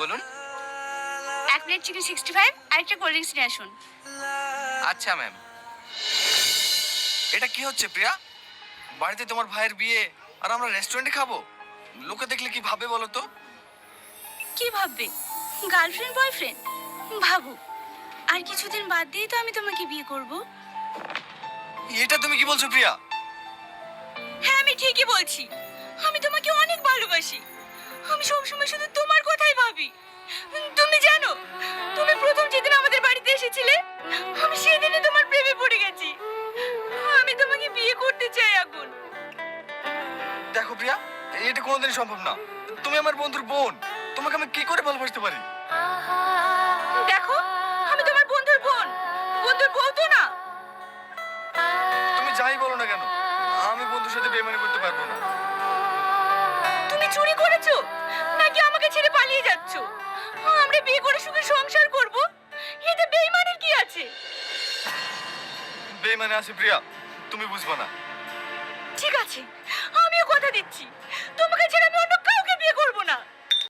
বলুন। 1 plate chicken 65 আর একটা cold drinks নিয়ে আসুন। আচ্ছা ম্যাম। এটা কি হচ্ছে প্রিয়া? বাড়িতে তোমার ভাইয়ের বিয়ে আর আমরা রেস্টুরেন্টে খাবো? লোকে দেখলে কি ভাবে বলো তো? কি ভাববে? গার্লফ্রেন্ড বয়ফ্রেন্ড ভাবুক। আর কিছুদিন বাদ দিয়েই তো আমি তোমাকে বিয়ে করব। এটা তুমি কি বলছো প্রিয়া? হ্যাঁ, আমি ঠিকই বলছি। আমি তোমাকে অনেক ভালোবাসি। আমি সবসময় শুধু তোমার কথাই ভাবি। তুমি জানো, তুমি প্রথম যেদিন আমাদের বাড়িতে এসেছিলে, আমি সেদিনই তোমার প্রেমে পড়ে গেছি। আমি তোমাকে বিয়ে করতে চাই এখন। দেখো প্রিয়া, এটা কোনোদিনই সম্ভব না। তুমি আমার বন্ধুর বোন, তোমাকে আমি কি করে ভালোবাসতে পারি? দেখো, আমি তোমার বন্ধুর বোন, বন্ধুর বউ তো না। তুমি যাই বলো না কেন, আমি বন্ধুর সাথে বেইমানি করতে পারবো না। তুমি চুরি করেছো নাকি আমাকে ছেড়ে পালিয়ে যাচ্ছো? আমরা বিয়ে করে সুখে সংসার করব, এতে বেইমানের কি আছে? বেইমানি আছে প্রিয়া, তুমি বুঝবা না। ঠিক আছে, আমিও কথা দিচ্ছি, তোমাকে ছেড়ে আমি অন্য কাউকে বিয়ে করব না।